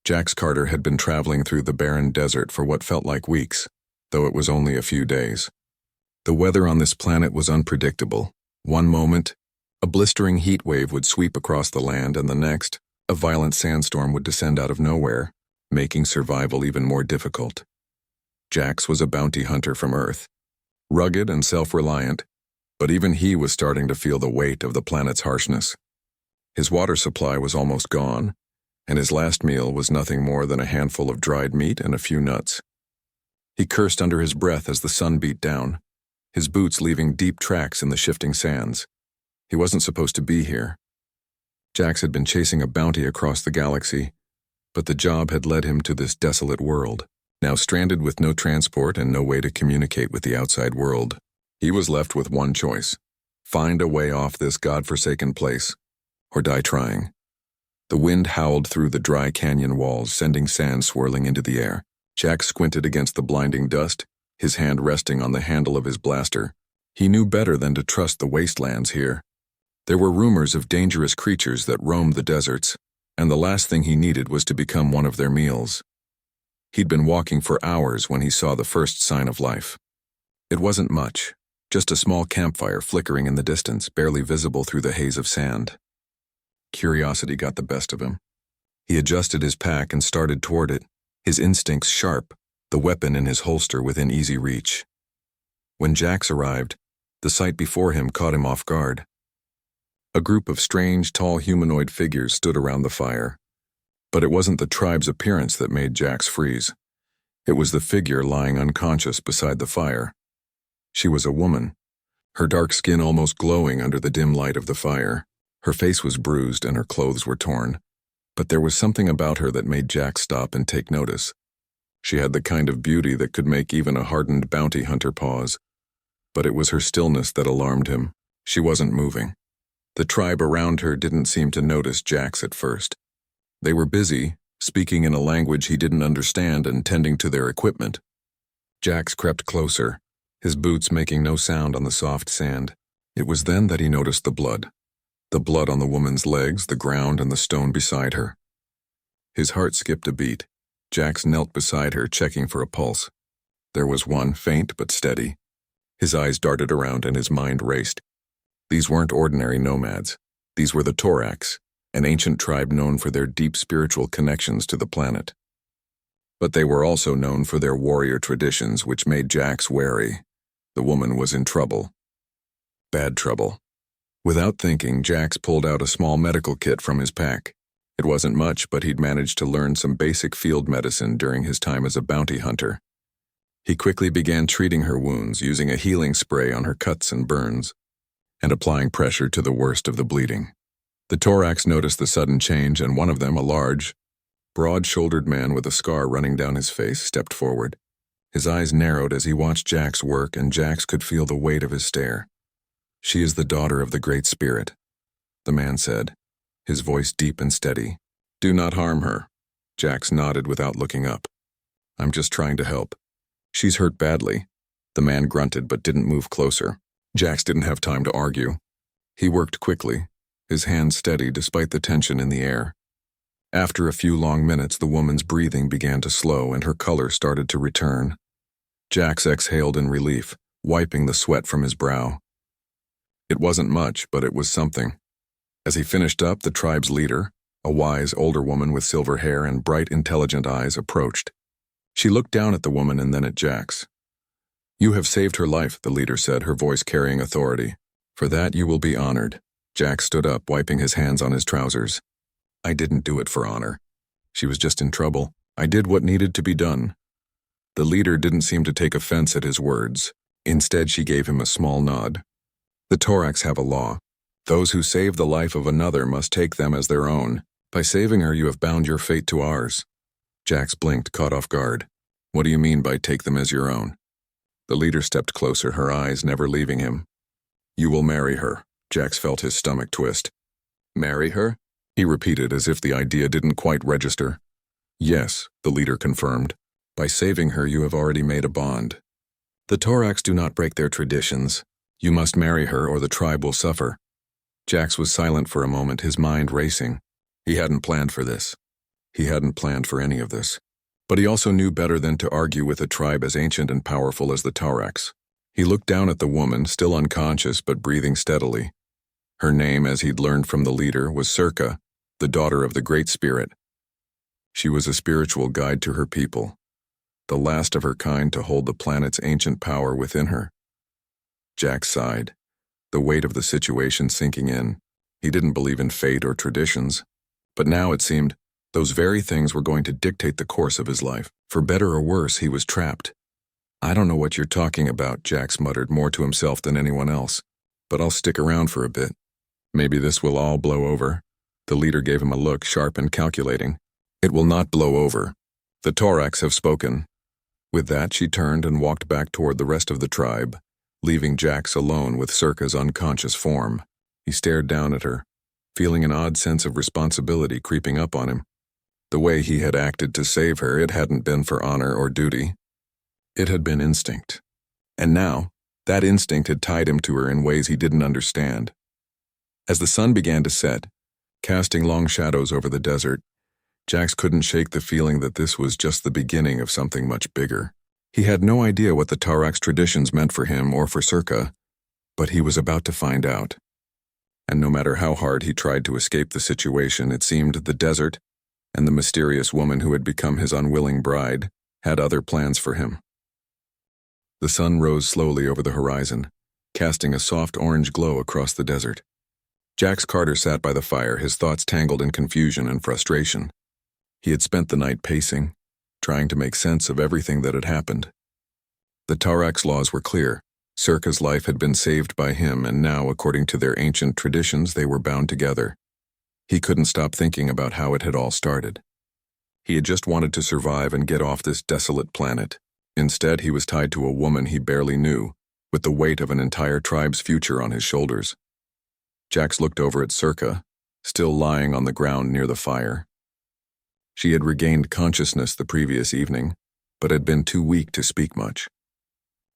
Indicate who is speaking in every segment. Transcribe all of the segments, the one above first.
Speaker 1: Jax Carter had been traveling through the barren desert for what felt like weeks, though it was only a few days. The weather on this planet was unpredictable. One moment, a blistering heat wave would sweep across the land, and the next, a violent sandstorm would descend out of nowhere, making survival even more difficult. Jax was a bounty hunter from Earth, rugged and self-reliant, but even he was starting to feel the weight of the planet's harshness. His water supply was almost gone, and his last meal was nothing more than a handful of dried meat and a few nuts. He cursed under his breath as the sun beat down, his boots leaving deep tracks in the shifting sands. He wasn't supposed to be here. Jax had been chasing a bounty across the galaxy, but the job had led him to this desolate world. Now stranded with no transport and no way to communicate with the outside world, he was left with one choice: find a way off this godforsaken place, or die trying. The wind howled through the dry canyon walls, sending sand swirling into the air. Jax squinted against the blinding dust, his hand resting on the handle of his blaster. He knew better than to trust the wastelands here. There were rumors of dangerous creatures that roamed the deserts, and the last thing he needed was to become one of their meals. He'd been walking for hours when he saw the first sign of life. It wasn't much, just a small campfire flickering in the distance, barely visible through the haze of sand. Curiosity got the best of him. He adjusted his pack and started toward it, his instincts sharp, the weapon in his holster within easy reach. When Jax arrived, the sight before him caught him off guard. A group of strange, tall humanoid figures stood around the fire. But it wasn't the tribe's appearance that made Jax freeze. It was the figure lying unconscious beside the fire. She was a woman, her dark skin almost glowing under the dim light of the fire. Her face was bruised and her clothes were torn, but there was something about her that made Jax stop and take notice. She had the kind of beauty that could make even a hardened bounty hunter pause. But it was her stillness that alarmed him. She wasn't moving. The tribe around her didn't seem to notice Jax at first. They were busy, speaking in a language he didn't understand and tending to their equipment. Jax crept closer, his boots making no sound on the soft sand. It was then that he noticed the blood. The blood on the woman's legs, the ground, and the stone beside her. His heart skipped a beat. Jax knelt beside her, checking for a pulse. There was one, faint but steady. His eyes darted around and his mind raced. These weren't ordinary nomads. These were the Torax, an ancient tribe known for their deep spiritual connections to the planet. But they were also known for their warrior traditions, which made Jax wary. The woman was in trouble. Bad trouble. Without thinking, Jax pulled out a small medical kit from his pack. It wasn't much, but he'd managed to learn some basic field medicine during his time as a bounty hunter. He quickly began treating her wounds, using a healing spray on her cuts and burns, and applying pressure to the worst of the bleeding. The Torax noticed the sudden change, and one of them, a large, broad-shouldered man with a scar running down his face, stepped forward. His eyes narrowed as he watched Jax work, and Jax could feel the weight of his stare. "She is the daughter of the Great Spirit," the man said, his voice deep and steady. "Do not harm her." Jax nodded without looking up. "I'm just trying to help. She's hurt badly." The man grunted but didn't move closer. Jax didn't have time to argue. He worked quickly, his hands steady despite the tension in the air. After a few long minutes, the woman's breathing began to slow and her color started to return. Jax exhaled in relief, wiping the sweat from his brow. It wasn't much, but it was something. As he finished up, the tribe's leader, a wise older woman with silver hair and bright, intelligent eyes, approached. She looked down at the woman and then at Jax. "You have saved her life," the leader said, her voice carrying authority. "For that you will be honored." Jax stood up, wiping his hands on his trousers. "I didn't do it for honor. She was just in trouble. I did what needed to be done." The leader didn't seem to take offense at his words. Instead, she gave him a small nod. "The Torax have a law. Those who save the life of another must take them as their own. By saving her, you have bound your fate to ours." Jax blinked, caught off guard. "What do you mean by take them as your own?" The leader stepped closer, her eyes never leaving him. "You will marry her." Jax felt his stomach twist. "Marry her?" he repeated as if the idea didn't quite register. "Yes," the leader confirmed. "By saving her, you have already made a bond. The Torax do not break their traditions. You must marry her or the tribe will suffer." Jax was silent for a moment, his mind racing. He hadn't planned for this. He hadn't planned for any of this. But he also knew better than to argue with a tribe as ancient and powerful as the Tauraks. He looked down at the woman, still unconscious but breathing steadily. Her name, as he'd learned from the leader, was Circa, the daughter of the Great Spirit. She was a spiritual guide to her people, the last of her kind to hold the planet's ancient power within her. Jack sighed, the weight of the situation sinking in. He didn't believe in fate or traditions, but now it seemed those very things were going to dictate the course of his life. For better or worse, he was trapped. "I don't know what you're talking about," Jax muttered, more to himself than anyone else, "but I'll stick around for a bit. Maybe this will all blow over." The leader gave him a look, sharp and calculating. "It will not blow over. The Tauraks have spoken." With that, she turned and walked back toward the rest of the tribe, leaving Jax alone with Circa's unconscious form. He stared down at her, feeling an odd sense of responsibility creeping up on him. The way he had acted to save her, it hadn't been for honor or duty. It had been instinct. And now, that instinct had tied him to her in ways he didn't understand. As the sun began to set, casting long shadows over the desert, Jax couldn't shake the feeling that this was just the beginning of something much bigger. He had no idea what the Tauraks' traditions meant for him or for Circa, but he was about to find out. And no matter how hard he tried to escape the situation, it seemed the desert and the mysterious woman who had become his unwilling bride had other plans for him. The sun rose slowly over the horizon, casting a soft orange glow across the desert. Jax Carter sat by the fire, his thoughts tangled in confusion and frustration. He had spent the night pacing, trying to make sense of everything that had happened. The Tauraks' laws were clear. Circa's life had been saved by him, and now, according to their ancient traditions, they were bound together. He couldn't stop thinking about how it had all started. He had just wanted to survive and get off this desolate planet. Instead, he was tied to a woman he barely knew, with the weight of an entire tribe's future on his shoulders. Jax looked over at Circa, still lying on the ground near the fire. She had regained consciousness the previous evening, but had been too weak to speak much.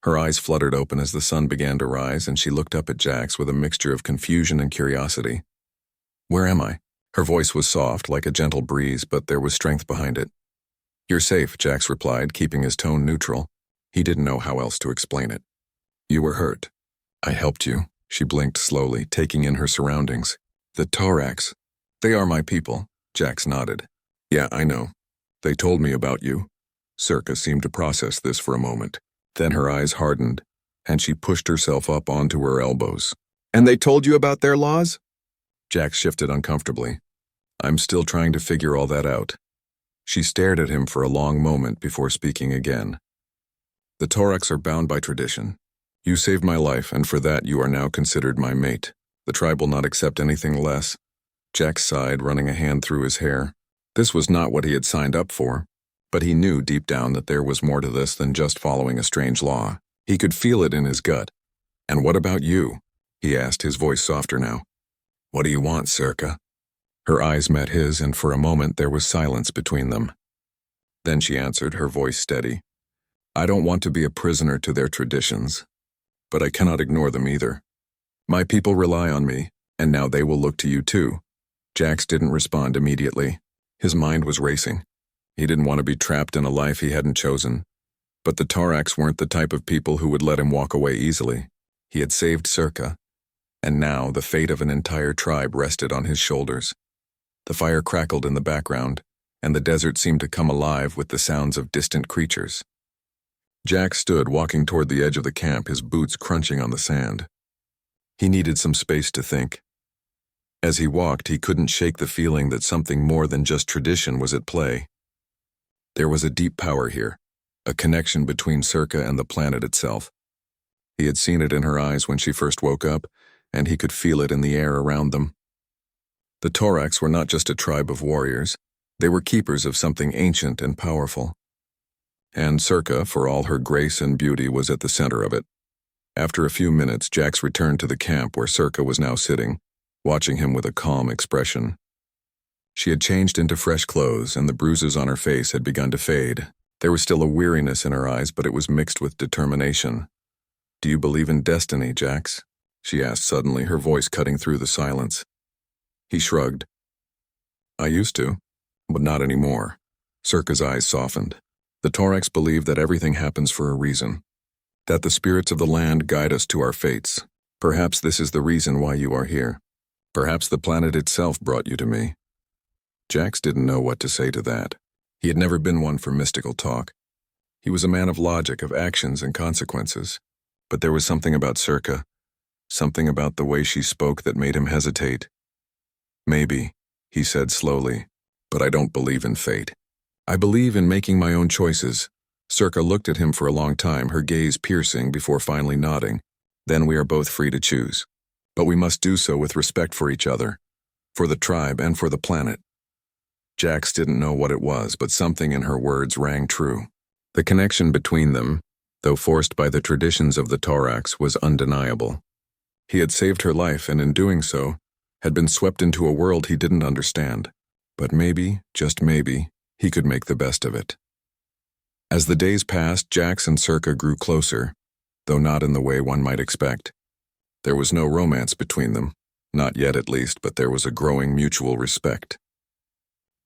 Speaker 1: Her eyes fluttered open as the sun began to rise, and she looked up at Jax with a mixture of confusion and curiosity. "Where am I?" Her voice was soft, like a gentle breeze, but there was strength behind it. "You're safe," Jax replied, keeping his tone neutral. He didn't know how else to explain it. "You were hurt. I helped you." She blinked slowly, taking in her surroundings. "The Tauraks. They are my people." Jax nodded. "Yeah, I know. They told me about you." Circa seemed to process this for a moment. Then her eyes hardened, and she pushed herself up onto her elbows. "And they told you about their laws?" Jax shifted uncomfortably. "I'm still trying to figure all that out." She stared at him for a long moment before speaking again. "The Tauraks are bound by tradition. You saved my life, and for that you are now considered my mate. The tribe will not accept anything less." Jax sighed, running a hand through his hair. This was not what he had signed up for, but he knew deep down that there was more to this than just following a strange law. He could feel it in his gut. "And what about you?" he asked, his voice softer now. "What do you want, Circa?" Her eyes met his, and for a moment there was silence between them. Then she answered, her voice steady. "I don't want to be a prisoner to their traditions, but I cannot ignore them either. My people rely on me, and now they will look to you too." Jax didn't respond immediately. His mind was racing. He didn't want to be trapped in a life he hadn't chosen. But the Tauraks weren't the type of people who would let him walk away easily. He had saved Circa, and now the fate of an entire tribe rested on his shoulders. The fire crackled in the background, and the desert seemed to come alive with the sounds of distant creatures. Jack stood walking toward the edge of the camp, his boots crunching on the sand. He needed some space to think. As he walked, he couldn't shake the feeling that something more than just tradition was at play. There was a deep power here, a connection between Circa and the planet itself. He had seen it in her eyes when she first woke up, and he could feel it in the air around them. The Tauraks were not just a tribe of warriors. They were keepers of something ancient and powerful. And Circa, for all her grace and beauty, was at the center of it. After a few minutes, Jax returned to the camp where Circa was now sitting, watching him with a calm expression. She had changed into fresh clothes, and the bruises on her face had begun to fade. There was still a weariness in her eyes, but it was mixed with determination. "Do you believe in destiny, Jax?" she asked suddenly, her voice cutting through the silence. He shrugged. "I used to. But not anymore. Circa's eyes softened. The Torax believe that everything happens for a reason, that the spirits of the land guide us to our fates. Perhaps this is the reason why you are here. Perhaps the planet itself brought you to me. Jax didn't know what to say to that. He had never been one for mystical talk. He was a man of logic, of actions and consequences. But there was something about Circa, something about the way she spoke that made him hesitate. Maybe, he said slowly, but I don't believe in fate. I believe in making my own choices. Circa looked at him for a long time, her gaze piercing before finally nodding. Then we are both free to choose. But we must do so with respect for each other, for the tribe and for the planet. Jax didn't know what it was, but something in her words rang true. The connection between them, though forced by the traditions of the Torax, was undeniable. He had saved her life, and in doing so, had been swept into a world he didn't understand. But maybe, just maybe, he could make the best of it. As the days passed, Jax and Circa grew closer, though not in the way one might expect. There was no romance between them, not yet at least, but there was a growing mutual respect.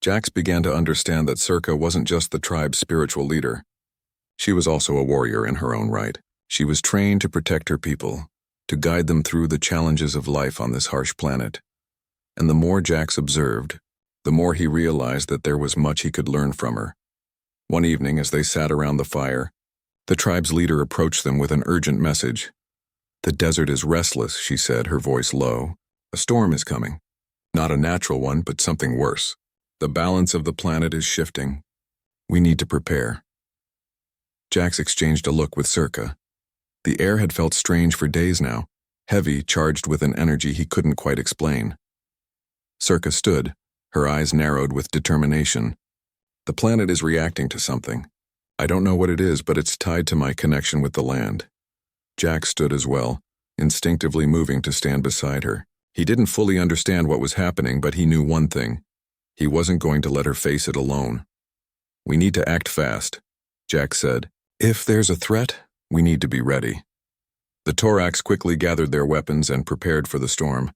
Speaker 1: Jax began to understand that Circa wasn't just the tribe's spiritual leader. She was also a warrior in her own right. She was trained to protect her people, to guide them through the challenges of life on this harsh planet. And the more Jax observed, the more he realized that there was much he could learn from her. One evening, as they sat around the fire, the tribe's leader approached them with an urgent message. "The desert is restless," she said, her voice low. "A storm is coming. Not a natural one, but something worse. The balance of the planet is shifting. We need to prepare." Jax exchanged a look with Circa. The air had felt strange for days now, heavy, charged with an energy he couldn't quite explain. Circa stood, her eyes narrowed with determination. "The planet is reacting to something. I don't know what it is, but it's tied to my connection with the land." Jax stood as well, instinctively moving to stand beside her. He didn't fully understand what was happening, but he knew one thing. He wasn't going to let her face it alone. "We need to act fast," Jax said. "If there's a threat, we need to be ready." The Torax quickly gathered their weapons and prepared for the storm.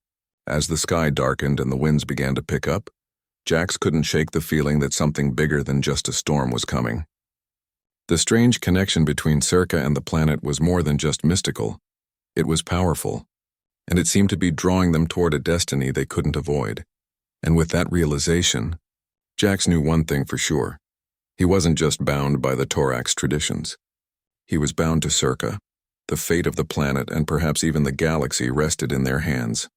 Speaker 1: As the sky darkened and the winds began to pick up, Jax couldn't shake the feeling that something bigger than just a storm was coming. The strange connection between Circa and the planet was more than just mystical. It was powerful, and it seemed to be drawing them toward a destiny they couldn't avoid. And with that realization, Jax knew one thing for sure. He wasn't just bound by the Torax traditions. He was bound to Circa. The fate of the planet and perhaps even the galaxy rested in their hands.